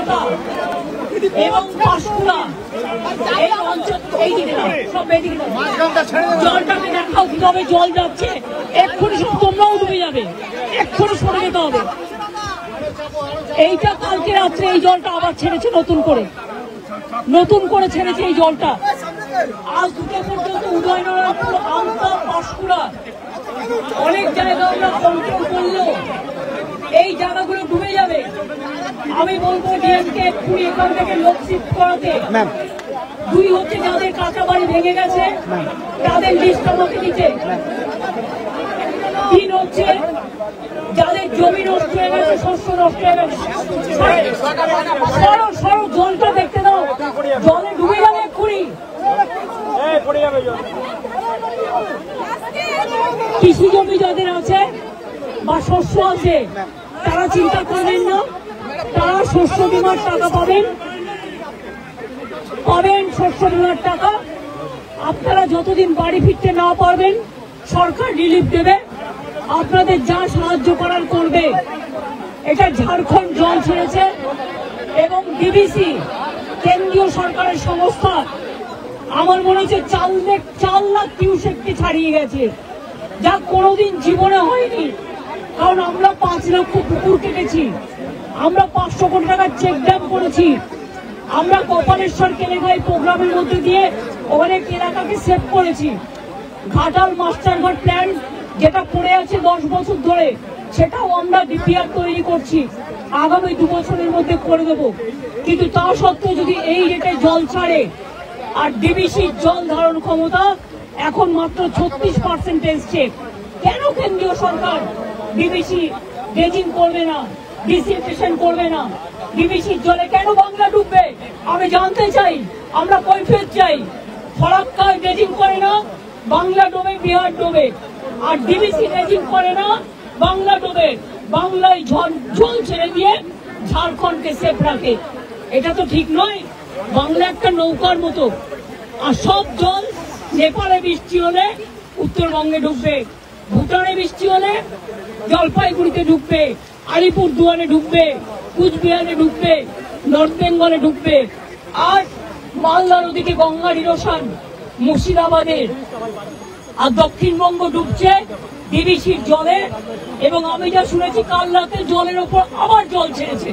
ঢাকা এবং পাঁশকুড়া এই অঞ্চল এই দিকে সব এদিকে জলটাকে দেখাও কিভাবে জল যাচ্ছে। এক্ষুনি সব তোমরাও ডুবে যাবে, এক্ষুনি সরে যেতে হবে। এইটা কালকে রাত্রে এই জলটা আবার ছেড়েছে নতুন করে ছেড়েছে এই জলটা। আজ দুটো পর্যন্ত উদয়নারায়ণপুর, আমতা, পাঁশকুড়া অনেক জায়গা আমরা কন্ট্রোল করলেও এই জায়গাগুলো ডুবে যাবে। আমি বলবো ডিএমকে এক্ষুনি এখান থেকে লোক শিফট করাতে। দুই হচ্ছে যাদের কাঁচা বাড়ি ভেঙে গেছে তাদের লিস্ট আমাকে দিতে। তিন হচ্ছে যাদের জমি নষ্ট হয়ে গেছে, শস্য নষ্ট হয়ে গেছে, সরো জলটা দেখতে দাও, জলে ডুবে যাবে এক্ষুনি। কৃষি জমি যাদের আছে বা শস্য আছে তারা চিন্তা করবেন না, তারা শস্য বীমার টাকা পাবেন শস্য বীমার টাকা। আপনারা যতদিন বাড়ি ফিরতে না পারবেন সরকার রিলিফ দেবে, আপনাদের যা সাহায্য করার করবে। এটা ঝাড়খণ্ড জল ছেড়েছে এবং ডিবিসি কেন্দ্রীয় সরকারের সংস্থা আমার মনে হচ্ছে 4 লাখ কিউসেককে ছাড়িয়ে গেছে, যা কোনোদিন জীবনে হয়নি। কারণ আমরা 5 লক্ষ পুকুর কেটেছি, আমরা 500 কোটি টাকার চেক ড্যাম করেছি, আমরা কপালেশ্বর কেলেঘাই প্রোগ্রামের মধ্যে দিয়ে অনেক এলাকাকে সেভ করেছি। ঘাটাল মাস্টারঘাট প্ল্যান যেটা পড়ে আছে 10 বছর ধরে, সেটাও আমরা ডিপিআর তৈরি করছি, আগামী 2 বছরের মধ্যে করে দেব। কিন্তু তা সত্ত্বেও যদি এই রেটে জল ছাড়ে আর ডিবিসির জল ধারণ ক্ষমতা এখন মাত্র 36% এসছে, কেন কেন্দ্রীয় সরকার ডিবিসি ড্রেজিং করবে না, ডিসইনফেকশন করবে না? ডিবিসির জলে কেন বাংলা ডুববে আমি জানতে চাই, আমরা কৈফিয়ত চাই। ফরাক্কায় ড্রেজিং করে না, বাংলা ডোবে, বিহার ডোবে। আর ডিবিসি ড্রেজিং করে না, বাংলা ডোবে, বাংলায় জল ছেড়ে দিয়ে ঝাড়খণ্ডকে সেফ রাখে। এটা তো ঠিক নয়। বাংলা একটা নৌকার মতো, আর সব জল নেপালে বৃষ্টি হলে উত্তরবঙ্গে ঢুকবে, ভুটানে বৃষ্টি হলে জলপাইগুড়িতে ঢুকবে, আলিপুরদুয়ারে ঢুকবে, কুচবিহারে ঢুকবে, নর্থ বেঙ্গলে ঢুকবে। আর মালদা নদীতে গঙ্গার ইরোশন মুর্শিদাবাদের, আর দক্ষিণবঙ্গ ডুবছে ডিবিসির জলে। এবং আমি যা শুনেছি কাল রাতে জলের ওপর আবার জল ছেড়েছে।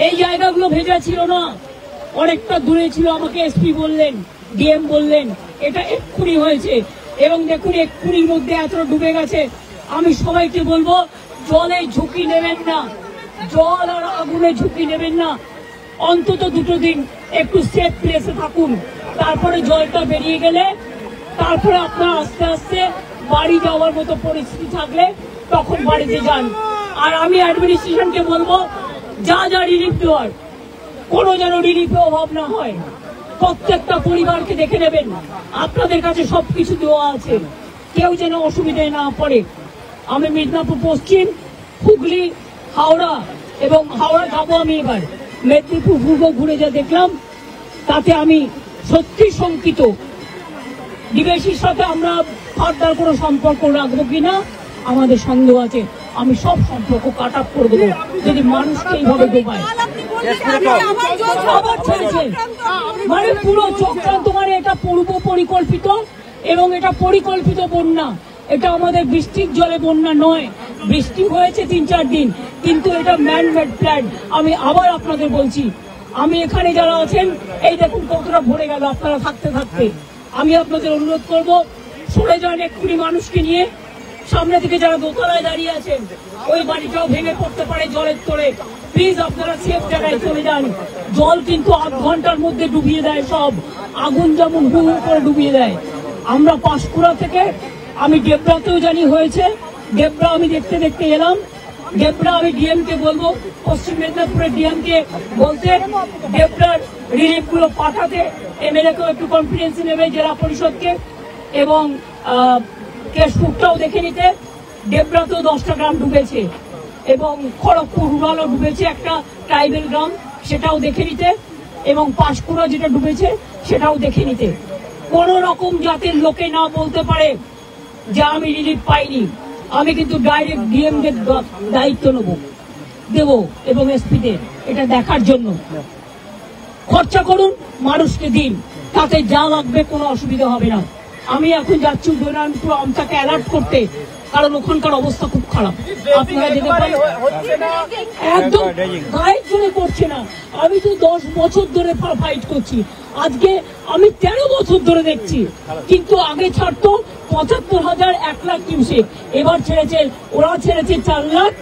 এই জায়গাগুলো ভেজা ছিল না, অনেকটা দূরে ছিল, আমাকে এসপি বললেন, ডিএম বললেন এটা এক্ষুনি হয়েছে। এবং দেখুন এক্ষুনির মধ্যে এতটা ডুবে গেছে। আমি সবাইকে বলবো জলে ঝুঁকি নেবেন না, জল আর আগুনে ঝুঁকি নেবেন না। অন্তত 2 দিন একটু সেফ প্লেসে থাকুন, তারপরে জলটা বেরিয়ে গেলে তারপরে আপনারা আস্তে আস্তে বাড়ি যাওয়ার মতো পরিস্থিতি থাকলে তখন বাড়িতে যান। আর আমি অ্যাডমিনিস্ট্রেশনকে বলবো যা রিলিফ দেওয়ার কোনো যেন রিলিফে অভাব না হয়। প্রত্যেকটা পরিবারকে দেখে নেবেন, আপনাদের কাছে সবকিছু দেওয়া আছে, কেউ যেন অসুবিধায় না পড়ে। আমি মিদনাপুর পশ্চিম, হুগলি, হাওড়া এবং হাওড়া যাবো আমি এবার, মেদিনীপুর পূর্ব ঘুরে যা দেখলাম তাতে আমি সত্যি শঙ্কিত। ডিবিসির সাথে আমরা ফার্দার কোনো সম্পর্ক রাখবো কিনা আমাদের সন্দেহ আছে। আমি সব সম্পর্ক কাট আপ করে দেবো যদি মানুষকে এইভাবে ডোবায়। মানে পুরো চক্রান্ত, মানে এটা পূর্ব পরিকল্পিত এবং এটা পরিকল্পিত বন্যা। এটা আমাদের বৃষ্টির জলে বন্যা নয়, বৃষ্টি হয়েছে 3-4 দিন, কিন্তু এটা ম্যান মেড প্ল্যান। আমি আবার আপনাদের বলছি, আমি এখানে যারা আছেন এই দেখুন কতটা ভরে গেল আপনারা থাকতে থাকতে। আমি আপনাদের অনুরোধ করব সরে যান এক্ষুনি মানুষকে নিয়ে। সামনে থেকে যারা দোতলায় দাঁড়িয়ে আছেন ওই বাড়িটাও ভেঙে পড়তে পারে জলের তোড়ে, প্লিজ আপনারা সেফ জায়গায় চলে যান। জল কিন্তু 8 ঘন্টার মধ্যে ডুবিয়ে দেয় সব, আগুন যেমন হু হু করে ডুবিয়ে দেয়। আমরা পাঁশকুড়া থেকে, আমি ডেবরাতেও জানি হয়েছে, ডেবরা আমি দেখতে দেখতে এলাম। ডেবরা আমি ডিএমকে বলবো, পশ্চিম মেদিনীপুরের ডিএমকে বলতে ডেবরার রিলিফ গুলো পাঠাতে, এমএলএ কেও একটু কনফিডেন্স নেবে, জেলা পরিষদকে, এবং কেশপুরটাও দেখে নিতে। ডেবরাতেও 10টা গ্রাম ডুবেছে এবং খড়গপুর রুরালও ডুবেছে, একটা ট্রাইবেল গ্রাম, সেটাও দেখে নিতে। এবং পাঁশকুড়া যেটা ডুবেছে সেটাও দেখে নিতে। কোন রকম জাতের লোকে না বলতে পারে যে আমি রিলিফ পাইনি। আমি কিন্তু ডাইরেক্ট ডিএম দের দায়িত্ব দেব এবং এসপিদের। এটা দেখার জন্য। খরচা করুন, মানুষকে দিন, তাতে যা লাগবে কোনো অসুবিধা হবে না। আমি এখন যাচ্ছি উদয়নারায়ণপুর আমটাকে অ্যালার্ট করতে, কারণ ওখানকার অবস্থা খুব খারাপ। আপনারা যেতে পারেন, একদম গায়ের জন্য করছে না। আমি তো 10 বছর ধরে ফাইট করছি, আজকে আমি 13 বছর ধরে দেখছি। কিন্তু আগে ছাড়তো 75,000 1 লাখ কিউসেক, এবার ছেড়েছে, ওরা ছেড়েছে 4 লাখ,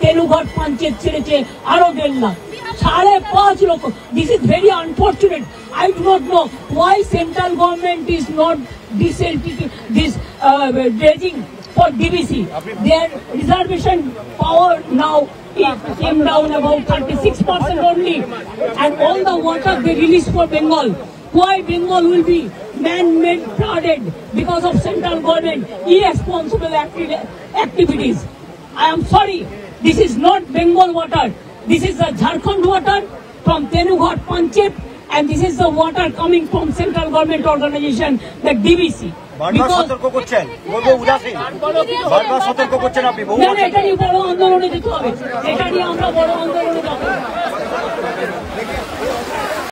তেনুঘাট পঞ্চায়েত ছেড়েছে আরো 1.5 লাখ, 5.5 লক্ষ। This is very unfortunate. I do not know why central government is not this dredging for DBC. Their reservation power now came down about 36% only, and all the water they release for Bengal. Why Bengal will be man-made flooded because of central government irresponsible activities? I am sorry, this is not Bengal water. This is the Jharkhand water from Tenughat Panchayat, and this is the water coming from central government organization, the DBC. সতর্ক করছেন, বলবো উদাসীন, বারবার সতর্ক করছেন আপনি। এটা নিয়ে বড় আন্দোলনে যেতে হবে, এটা নিয়ে আমরা বড় আন্দোলনে যাবো।